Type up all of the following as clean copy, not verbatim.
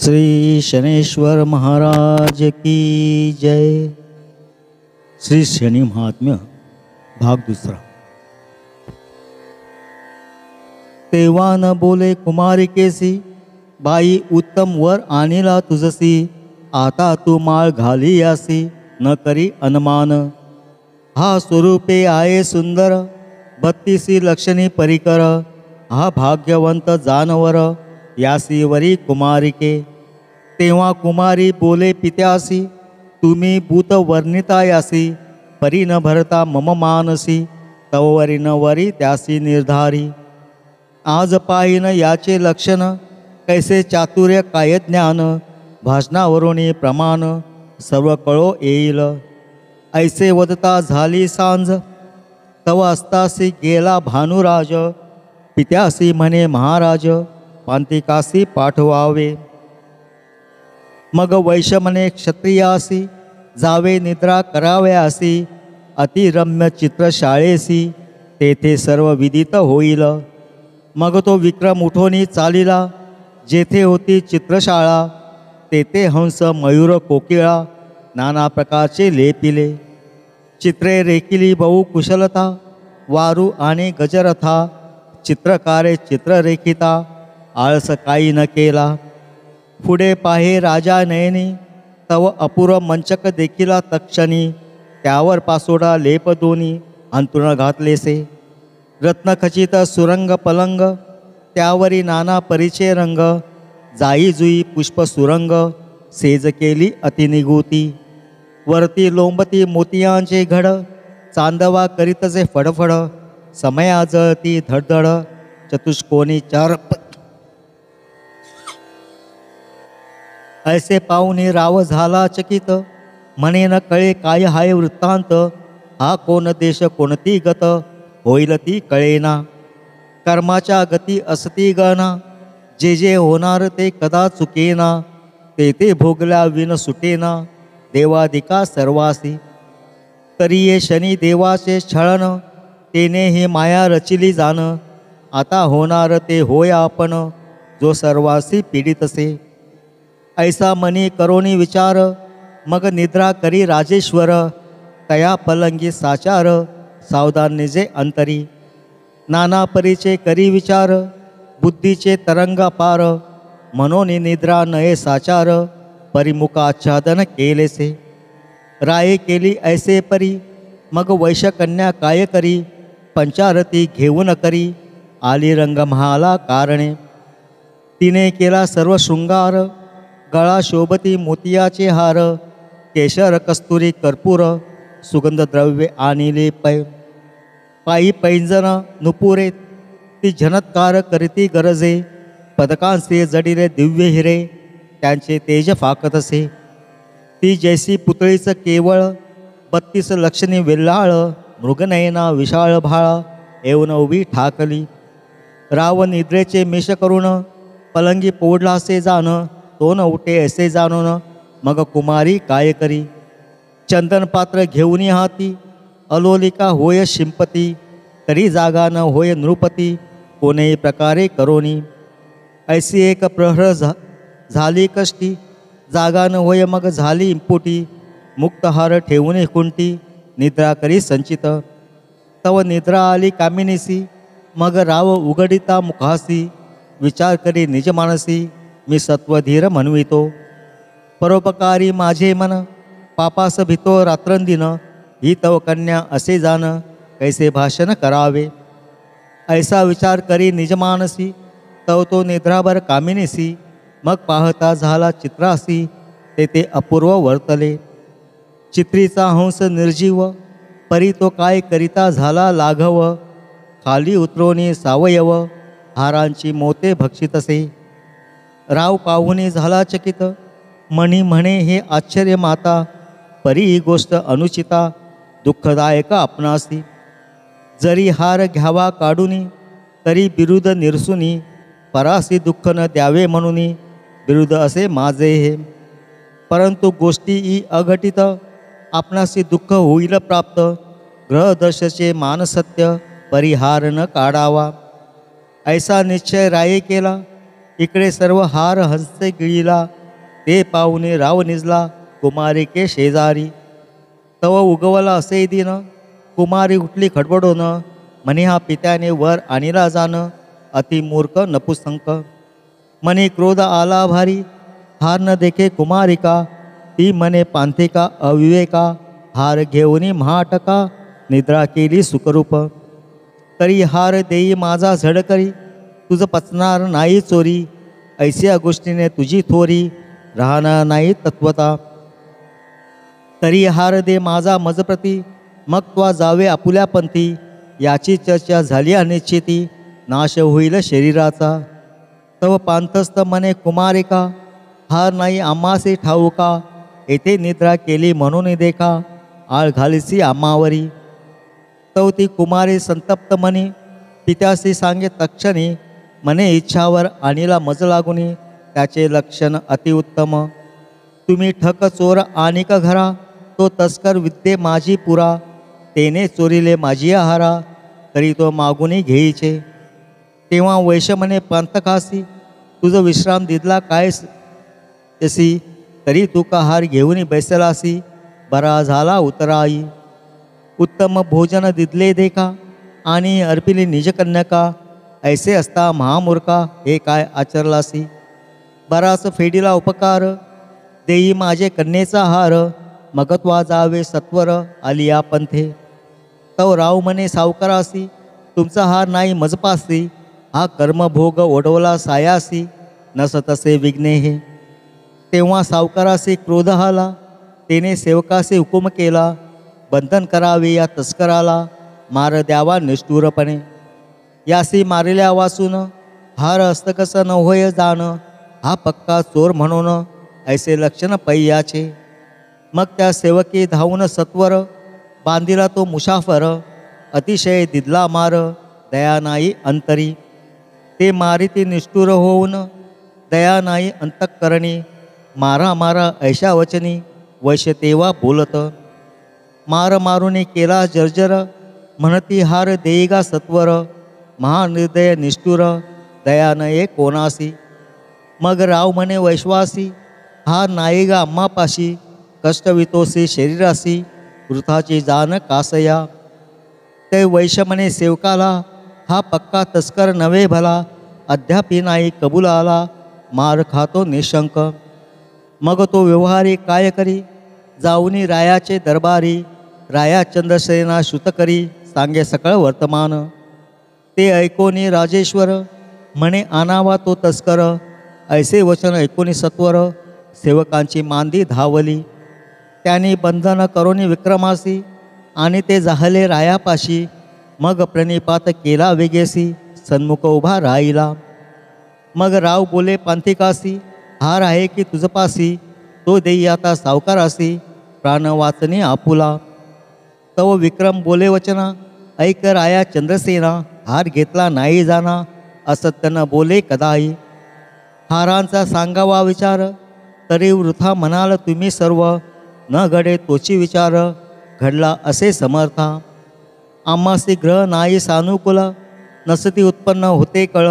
श्री शनेश्वर महाराज की जय। श्री शनि महात्म्य भाग दूसरा। तेव्हा न बोले कुमारिकेसी, बाई उत्तम वर आणिला तुझसी, आता तू माळ घाली यासी, न करी अनुमान। हा स्वरूपे आहे सुंदर, 32 लक्षणी परिकर, हा भाग्यवंत जानवर, यासी वरी कुमारिके। तेव्हा कुमारी बोले पित्यासी, तुम्ही भूत वर्णिता यासी, परी न भरता मम मानसी, तववरी न वरी त्यासी निर्धारी। आज पाहिन याचे लक्षण, कैसे चातुर्य काय ज्ञान, भाषणावरून प्रमाण, सर्व कळो येईल। ऐसे वदता झाली सांज, तव असतासी गेला भानुराज, पित्यासी म्हणे महाराज, पांतिकासी पाठवावे। मग वैश्य म्हणे क्षत्रियासी, जावे निद्रा कराव्यासी, अतिरम्य चित्रशाळेसी, तेथे सर्व विदित होईल। मग तो विक्रम उठोनी चालिला, जेथे होती चित्रशाळा, तेथे हंस मयूर कोकिळा, नाना प्रकारचे लेपिले। चित्रे रेखिली बहु कुशलता, वारू आणि गजरथा, चित्रकारे चित्र रेखिता, आळस काही न केला। पुढे पाहे राजा नयनी, तव अपूर्व मंचक देखिला तक्षणी, त्यावर पासोडा लेप दोनी, अंतुण घातलेसे। रत्नखचित सुरंग पलंग, त्यावरी नाना परिचे रंग, जाई जुई पुष्प सुरंग, सेज केली अतिनिगुती। वरती लोंबती मोतियांचे घड, चांदवा करीतचे फडफड, समया जळती धडधड, चतुष्कोनी चार। ऐसे पाहुणे राव झाला चकित, म्हणे न कळे काय हाय वृत्तांत, हा कोण देश कोणती गत, होईल ती कळेना। कर्माच्या गती असती गणा, जे जे होणार ते कदा चुकेना, ते ते भोगल्या विन सुटेना, देवादिका सर्वासी। तरी ये शनी देवाचे छळन, तेने ही माया रचिली जाण, आता होणार ते होय आपण, जो सर्वासी पीडितसे। ऐसा मनी करोनी विचार, मग निद्रा करी राजेश्वर, तया पलंगी साचार, सावधान निजे अंतरी। नाना परीचे करी विचार, बुद्धीचे तरंग पार, मनोनी निद्रा नये साचार, परिमुखाच्छादन केलेसे। राये केली ऐसे परी, मग वैश्यकन्या काय करी, पंचारती घेऊन करी, आली रंगमहाला कारणे। तिने केला सर्व शृंगार, गळा शोभती मोतियाचे हार, केशर कस्तुरी कर्पूर, सुगंध द्रव्ये आणिले पै। पायी पैंजन नुपुरे, ती झनत्कार करीती गरजे, पदकांचे जडिले दिव्य हिरे, त्यांचे तेज फाकतसे। ती जैसी पुतळीच केवळ, 32 लक्षणी वेल्हाळ, मृगनयना विशाळ भाळा, येऊन उभी ठाकली। राव निद्रेचे मेष करून, पलंगी पोडलासे जाण, तो न उठे असे जाणून, मग कुमारी काय करी। चंदन पात्र घेऊन हाती, अलोलिका होय शिंपती, तरी जागा न होय नृपती, कोणेही प्रकारे करोनी। ऐसी एक प्रहर झाली कष्टी, जागा न होय मग झाली इम्पुटी, मुक्तहार ठेवून कुंटी, निद्रा करी संचित। तव निद्रा आली कामिनीसी, मग राव उघडिता मुखासी, विचार करी निज मानसी, मी सत्वधीर म्हणवितो। परोपकारी माझे मन, पापास भितो रात्रंदिन, ही तव कन्या असे जाण, कैसे भाषण करावे। ऐसा विचार करी निजमानसी, तव तो निद्राभर कामिनीसी, मग पाहता झाला चित्रासी, तेथे अपूर्व वर्तले। चित्रीचा हंस निर्जीव, परी तो काय करिता झाला लाघव, खाली उतरोनी सावयव, हारांची मोते भक्षितसे। राव पाहुणे झाला चकित, मणी म्हणे हे आश्चर्य माता, परी ही गोष्ट अनुचिता, दुःखदायक आपणासी। जरी हार घ्यावा काढूनी, तरी बिरुद निरसुनी, परासी दुःख न द्यावे म्हणूनी, बिरुद असे माझे हे। परंतु गोष्टी ही अघटित, आपणासी दुःख होईल प्राप्त, ग्रहदर्शचे मान सत्य, परिहार न काढावा। ऐसा निश्चय राये केला, इकडे सर्व हार हंसे गिळीला, ते पाहुणे राव निजला कुमारिके शेजारी. तव उगवला असे दिन कुमारी उठली खडबडून, म्हणे हा पित्याने वर आणीला जाण अतिमूर्ख नपुसंक. म्हणे क्रोध आला भारी हार न देखे कुमारिका, ती म्हणे पांथिका अविवेका, हार घेऊनी महाटका निद्रा केली सुखरूप. तरी हार देई माझा झडकरी, तुझं पचणार नाही चोरी, ऐसिया गोष्टीने तुझी थोरी राहणार नाही तत्वता. तरी हार दे माझा मजप्रती, मग त्वा जावे आपुल्या पंथी, याची चर्चा झाली अनिश्चिती, नाश होईल शरीराचा. तव पांथस्थ म्हणे कुमारिका, हार नाही आम्हासी ठाऊका, येथे निद्रा केली म्हणून देखा, आळ घालीसी आम्हावरी. तव ती कुमारी संतप्त म्हणे, पित्यासी सांगे तक्षणी, म्हणे इच्छावर आणीला मज लागुनी, त्याचे लक्षण अतिउत्तम. तुम्ही ठक चोर आणिक घरा, तो तस्कर विद्ये माझी पुरा, तेने चोरीले माझी आहारा, तरी तो मागुनी घेईचे. तेव्हा वैश्य म्हणे पंथकासी, तुझं विश्राम दिदला काय यसी, तरी तू का हार घेऊन बैसलासी, बरा झाला उतराई. उत्तम भोजन दिदले देखा, आणि अर्पिली निजकन्यका, ऐसे असता महामूर्खा हे काय आचरलासी. बराच फेडीला उपकार, देई माझे कन्येचा हार, मगत्वा जावे सत्वर आलिया पंथे. तव राव म्हणे सावकारासी, तुमचा हार नाही मजपासी, हा कर्मभोग ओढवला सायासी, नस तसे विघ्ने हे. तेव्हा सावकारासी क्रोध आला, तेने सेवकासी हुकुम केला, बंधन करावे या तस्कराला, मार द्यावा निष्ठुरपणे. यासी मारिल्या वाचून हार हस्तकस न होय जाण, हा पक्का चोर म्हणून ऐसे लक्षण पैयाचे. मग त्या सेवकी धावून सत्वर, बांधिला तो मुसाफर, अतिशय दिदला मार दया नाही अंतरी. ते मारिती निष्ठुर होऊन दया नाही अंतःकरणी, मारा मारा ऐशा वचनी वैश्य तेव्हा बोलत. मार मारुनी केला जर्जर, म्हणती हार देईगा सत्वर, महानिर्दय निष्ठुर दया नये कोणासी. मग राव म्हणे वैश्वासी, हार नाईगा आम्हापाशी, कष्टवितोसी शरीरासी, वृथाची जाण कासया. ते वैश्य म्हणे सेवकाला, हा पक्का तस्कर नव्हे भला, अद्यापि नाही कबूल आला, मार खातो निशंक. मग तो व्यवहारी काय करी, जाऊनी रायाचे दरबारी, राया चंद्रसेना श्रुतकरी सांगे सकळ वर्तमान. ते ऐकोनी राजेश्वर, म्हणे आणावा तो तस्कर, ऐसे वचन ऐकोनी सत्वर, सेवकांची मांदी धावली. त्यांनी बंधन करोनी विक्रमासी, आणि ते जाहले रायापाशी, मग प्रणिपात केला वेगेसी, सन्मुख उभा राहिला. मग राव बोले पांथिकासी, हार आहे की तुझपासी, तो देई आता सावकारासी, प्राण वाचनी आपुला. तव विक्रम बोले वचना, ऐक राया चंद्रसेना, हार घेतला नाही जाना, असत्य न बोले कदाही. हारांचा सांगावा विचार, तरी वृथा म्हणाल तुम्ही सर्व, न घडे तोची विचार, घडला असे समर्था. आम्हासी ग्रह नाही सानुकूल, नसती उत्पन्न होते कळ,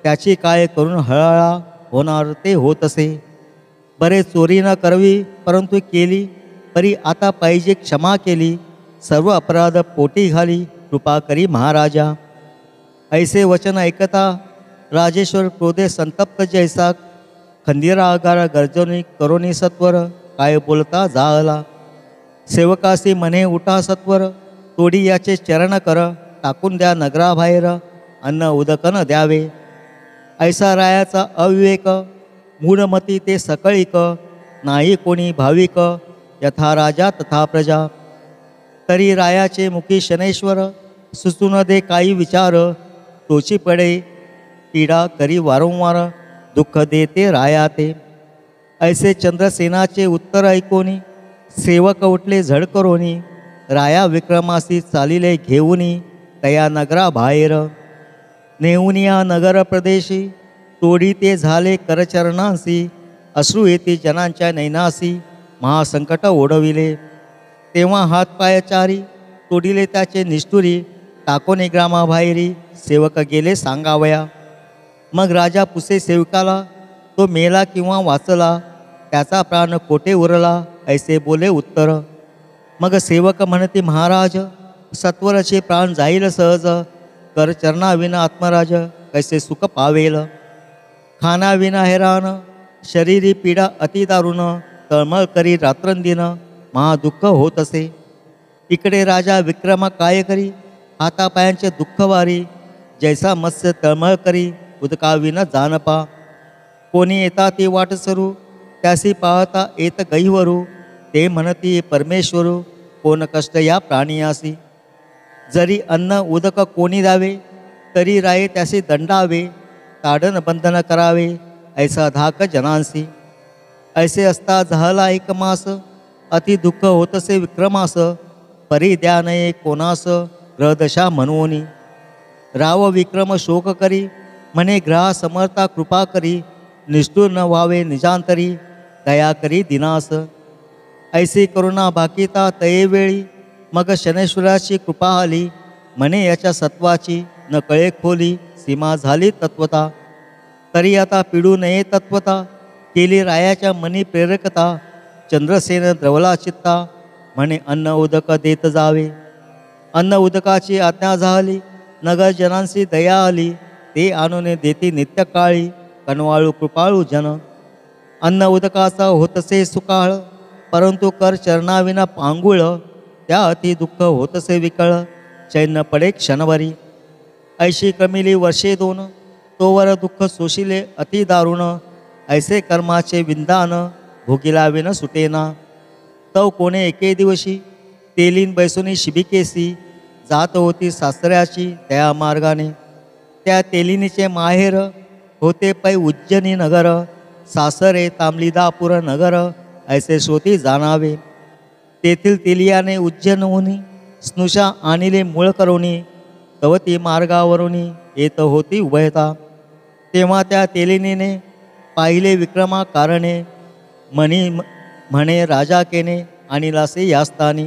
त्याची काय करून हळहळा होणार ते होतसे. बरे चोरी न करवी परंतु केली, परी आता पाहिजे क्षमा केली, सर्व अपराध पोटी घाली कृपा करी महाराजा. ऐसे वचन ऐकता राजेश्वर क्रोधे संतप्त जैसा, खंदिरा आगार गर्जनी करोनी सत्वर, काय बोलता जाळला. सेवकासी म्हणे उठा सत्वर, तोडी याचे चरण कर, टाकून द्या नगराबाहेर, अन्न उदकन द्यावे. ऐसा रायाचा अविवेक, मूढमती ते सकळीक, नाही कोणी भाविक, यथा राजा तथा प्रजा. तरी रायाचे मुखी शनेश्वर, सुचून दे काही विचार, तोची पडे पीडा करी वारंवार, दुःख देते राया ते. ऐसे चंद्रसेनाचे उत्तर ऐकोनी, सेवक उठले झड करोनी, राया विक्रमासी चालिले घेऊनी, तया नगरा बाहेर. नेऊनिया नगर प्रदेशी, तोडी ते झाले करचरणांसी, अश्रू येते जनांच्या नैनासी, महासंकट ओढविले. तेव्हा हातपायाचारी, तोडिले त्याचे निष्ठुरी, टाकोने ग्रामाबाहेरी, सेवक गेले सांगावया. मग राजा पुसे सेवकाला, तो मेला किंवा वाचला, त्याचा प्राण कोठे उरला ऐसे बोले उत्तर. मग सेवक म्हणती महाराज, सत्वरचे प्राण जाईल सहज, कर चरणाविना आत्मराज कैसे सुख पावेल. खानाविना हैराण शरीरी पीडा अति दारुण, तळमळ करी रात्रंदिन महादुःख होत असे. इकडे राजा विक्रम काय करी, हातापायांचे दुःख वारी, जैसा मत्स्य तळमळ करी उदकाविना जानपा. कोणी येता ती वाट सरू, त्यासी पाहता येत गैवरू, ते म्हणती परमेश्वरू कोण कष्ट या प्राणियासी. जरी अन्न उदक कोणी द्यावे, तरी राये त्यासी दंडावे, ताडन बंधन करावे ऐसा धाक जनांसी. ऐसे असता झाला एक मास, अति दुःख होतसे विक्रमास, परी द्या नये कोणास ग्रहदशा म्हणूनी. राव विक्रम शोक करी, म्हणे ग्रहा समर्था कृपा करी, निष्ठूर न व्हावे निजांतरी, दया करी दिनास. ऐसी करुणा भाकिता तये वेळी, मग शनेश्वराची कृपा आली, म्हणे याच्या सत्वाची न कळे खोली, सीमा झाली तत्वता. तरी आता पिडू नये तत्वता, केली रायाच्या मनी प्रेरकता, चंद्रसेन द्रवला चित्ता, म्हणे अन्न उदक देत जावे. अन्न उदकाची आज्ञा झाली, नगर जनांसी दया आली, ते आणून देती नित्यकाळी, कनवाळू कृपाळू जन. अन्न उदकाचा होतसे सुकाळ, परंतु कर चरणाविना पांगुळ, त्या अति दुःख होतसे विकळ, चैन पडे क्षणभरी. ऐशी कमिली वर्षे दोन, तोवर दुःख सोशिले अति दारुण, ऐसे कर्माचे विंदान, भोगिला विन सुटेना. तव कोणे एके दिवशी, तेलीन बैसुनी शिबिकेसी, जात होती सासऱ्याची त्या मार्गाने. त्या तेलिनीचे माहेर होते पै उज्जनी नगर, सासरे तांबलीदापूर नगर, ऐसे श्रोती जाणावे. तेथील तेलियाने उज्जैनहूनी स्नुषा आणिले मूळ करोनी, तवती मार्गावरुनी येत होती उभयता. तेव्हा त्या तेलिनीने पाहिले विक्रमा कारणे, म्हणे राजा केने आणिलासे यास्तानी.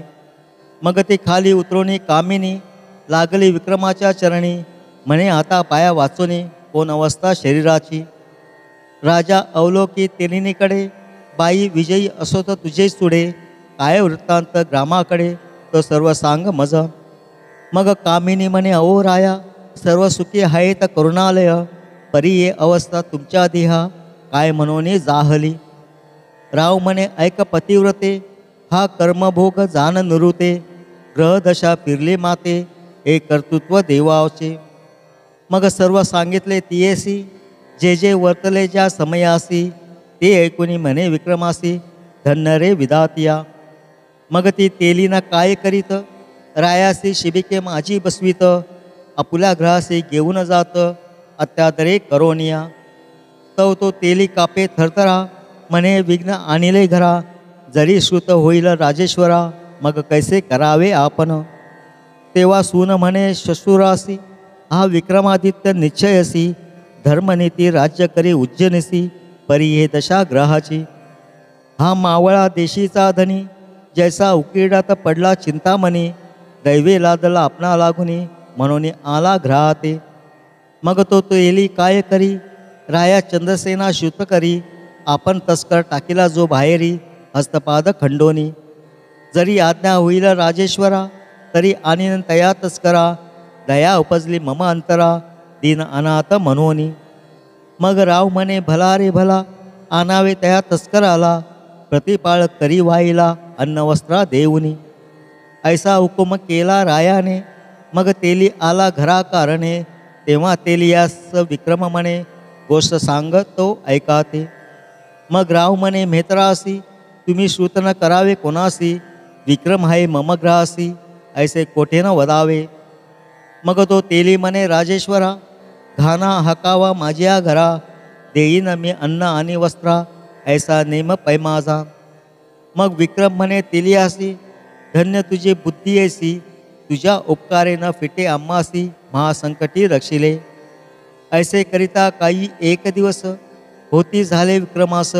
मग ती खाली उतरवणी कामिनी, लागली विक्रमाच्या चरणी, म्हणे आता पाया वाचोनी कोण अवस्था शरीराची. राजा अवलोकी तेलिनीकडे, बाई विजयी असो तर तुझे सुडे, काय वृत्तांत ग्रामाकडे तो सर्व सांग मज. मग कामिनी म्हणे अहो राया, सर्व सुखी आहे तर करुणालय, परी ये अवस्था तुमच्या देहा, काय म्हणून जाहली. राव म्हणे ऐक पतिव्रते, हा कर्मभोग जाण निरुते, ग्रहदशा फिरले माते, हे कर्तृत्व देवाचे. मग सर्व सांगितले तियेसी, जे जे वर्तले ज्या समयासी, ते ऐकुनी म्हणे विक्रमासी, धन्य रे विधातिया. मग ती तेलीना काय करीत, रायासी शिबिके माझी बसवीत, आपुल्या ग्रहासी घेऊन जात, अत्यादरे करोनिया. तव तो तेली कापे थरथरा, म्हणे विघ्न आणिले घरा, जरी श्रुत होईल राजेश्वरा, मग कैसे करावे आपण. तेव्हा सून म्हणे श्वशुरासी, हा विक्रमादित्य निश्चयसी, धर्मनीती राज्य करी उज्जैनीसी, परी हे दशा ग्रहाची. हा मावळा देशीचा धनी, जैसा उकिरडात पडला चिंतामणी, दैवे लादला आपणा लागुनी, म्हणून आला ग्रहाते. मग तो तेली काय करी, राया चंद्रसेना श्रुत करी, आपण तस्कर टाकीला जो बाहेरी, हस्तपाद खंडोनी. जरी आज्ञा होईल राजेश्वरा, तरी आणीन तया तस्करा, दया उपजली मम अंतरा, दीन अनाथ मनोनी. मग राव म्हणे भला रे भला, आणावे तया तस्कराला, प्रतिपाळ करी वाईला, अन्नवस्त्रा देऊनी. ऐसा हुकुम केला रायाने, मग तेली आला घरा कारणे, तेव्हा तेलियास विक्रम म्हणे गोष्ट सांगतो ऐकाते. मग राव म्हणे मेत्रासी, तुम्ही श्रुत न करावे कोणासी, विक्रम आहे मम ग्रहासी, ऐसे कोठे न वदावे. मग तो तेली म्हणे राजेश्वरा, घाना हकावा माझ्या घरा, देईन मी अन्न आणि वस्त्रा, ऐसा नेम पै माझा. मग विक्रम म्हणे तेलियासी, धन्य तुझी बुद्धी ऐसी, तुझ्या उपकारे न फिटे आम्हासी, महासंकटी रक्षिले. ऐसे करिता काही एक दिवस, होती झाले विक्रमास,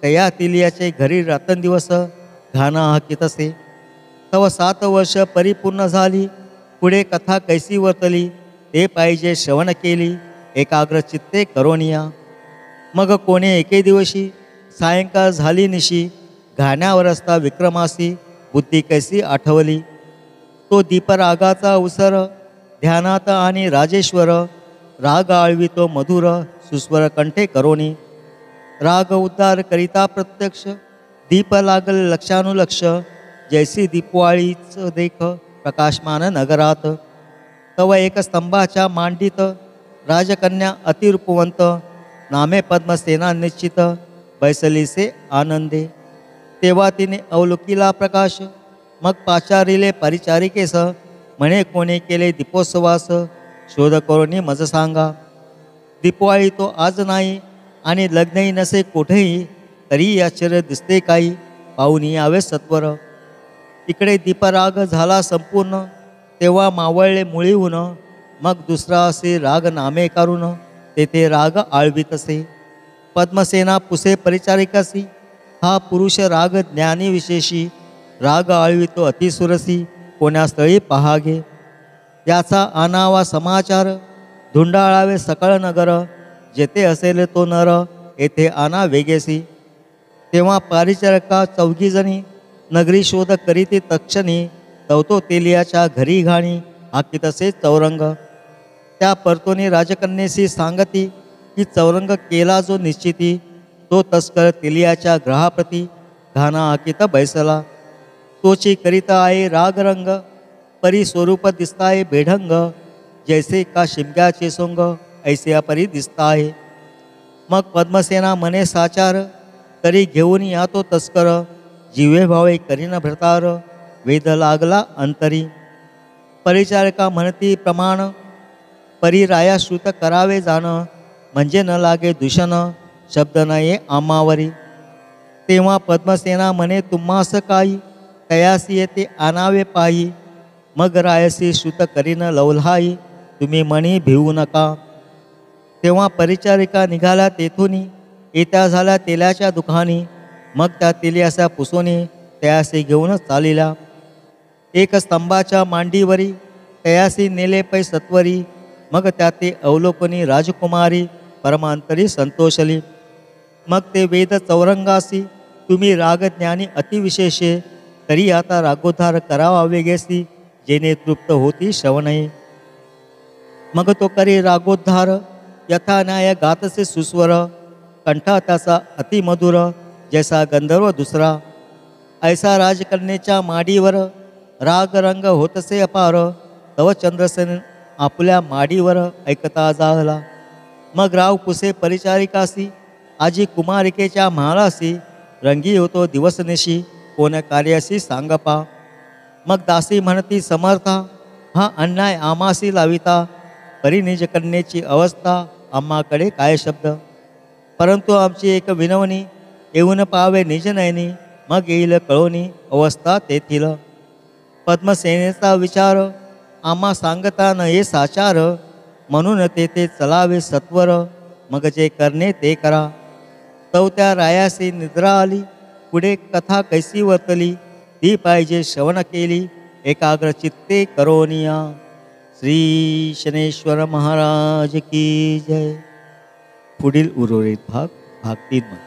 तया तेलियाचे घरी रात्रंदिवस, घाना हकितसे. तव 7 वर्ष परिपूर्ण झाली, पुढे कथा कैसी वर्तली, ते पाहिजे श्रवण केली, एकाग्र चित्ते करोनिया. मग कोणे एके दिवशी सायंकाळ झाली निशी, घाण्यावर असता विक्रमासी बुद्धी कैसी आठवली. तो दीपरागाचा उसर ध्यानात आणि राजेश्वर, राग आळवितो मधुर सुस्वर कंठे करोनी. राग उद्धार करिता प्रत्यक्ष, दीप लागल लक्षानुलक्ष, जैसी दीपवाळीच देख प्रकाशमान नगरात. तव एक स्तंभाच्या मांडीत राजकन्या अतिरूपवंत, नामे पद्मसेना निश्चित बैसलीसे आनंदे. तेव्हा तिने अवलोकिला प्रकाश, मग पाचारिले परिचारिकेस, म्हणे कोणी केले दीपोत्सवास, शोध करुणी मज सांगा. दीपवाळी तो आज नाही आणि लग्नही नसे कोठेही, तरी आश्चर्य दिसते काही, पाहून यावे सत्वर. इकडे दीपराग झाला संपूर्ण, तेव्हा मावळले मुळीहून, मग दुसरा असे राग नामे कारून, तेथे राग आळवीतसे. पद्मसेना पुसे परिचारिकासी, हा पुरुष राग ज्ञानी विशेषी, राग आळवितो अतिसुरसी, कोण्यास्थळी पहागे. याचा आणावा समाचार, धुंडाळावे सकळ नगर, जेथे असेल तो नर, येथे आणा वेगेसी. तेव्हा परिचारिका चौघीजणी नगरी शोध करीती तक्षणी, तवतो तेलियाच्या घरी घाणी हाकीतसे चौरंग. त्या परतोनी राजकन्येशी सांगती, की चौरंग केला जो निश्चिती, तो तस्कर तेलियाच्या ग्रहाप्रती घाना हाकीत बैसला. तोची करिता आहे रागरंग, परी स्वरूप दिसताय बेढंग, जैसे का शिमग्याचे सोंग ऐसिया परी दिसताय. मग पद्मसेना मने साचार, तरी घेऊन या तो तस्कर, जीवे भावे करीन भ्रतार, वेद लागला अंतरी. परिचारिका म्हणती प्रमाण, परी राया श्रुत करावे जाण, म्हणजे न लागे दूषण, शब्द नये आमावरी. तेव्हा पद्मसेना म्हणे तुम्हास काही, तयासी येते आणावे पायी, मग रायसी श्रुत करीन लवल्हाई, तुम्ही मणी भिवू नका. तेव्हा परिचारिका निघाल्या तेथुनी, येत्या झाल्या तेलाच्या दुकानी, मग त्या तेलियाच्या पुसोनी तयासी घेऊन चालिल्या. एक स्तंभाच्या मांडीवरी तयासी नेले पै सत्वरी, मग त्या ते अवलोकनी राजकुमारी परमांतरी संतोषली. मग ते वेद चौरंगासी, तुम्ही रागज्ञानी अतिविशेषे, तरी आता रागोद्धार करावा वेगेसी, जेणे तृप्त होती श्रवणे. मग तो करी रागोद्धार, यथा न्याय गातसे सुस्वर, कंठा त्याचा अतिमधुर, जैसा गंधर्व दुसरा. ऐसा राजकन्येच्या माडीवर राग रंग होतसे अपार, तव चंद्रसेन आपल्या माडीवर ऐकता जाहला. मग राव पुसे परिचारिकासी, आजी कुमारिकेच्या महालासी, रंगी होतो दिवसनिशी, कोण कार्यासी सांगपा. मग दासी म्हणती समर्था, हा अन्याय आमासी लाविता, परी निज कन्येची अवस्था आम्हाकडे काय शब्द. परंतु आमची एक विनवणी, येऊन पाहावे निज नयनी, मग येईल कळोनी अवस्था तेथील. पद्मसेनेचा विचार, आम्हा सांगता न ये साचार, म्हणून तेथे चलावे सत्वर, मग जे करणे ते करा. तव त्या रायासी निद्रा आली, पुढे कथा कैसी वर्तली, ती पाहिजे श्रवण केली, एकाग्र चित्ते करोनिया. श्री शनेश्वर महाराज की जय. पुढील उर्वरित भाग 3 मध्ये.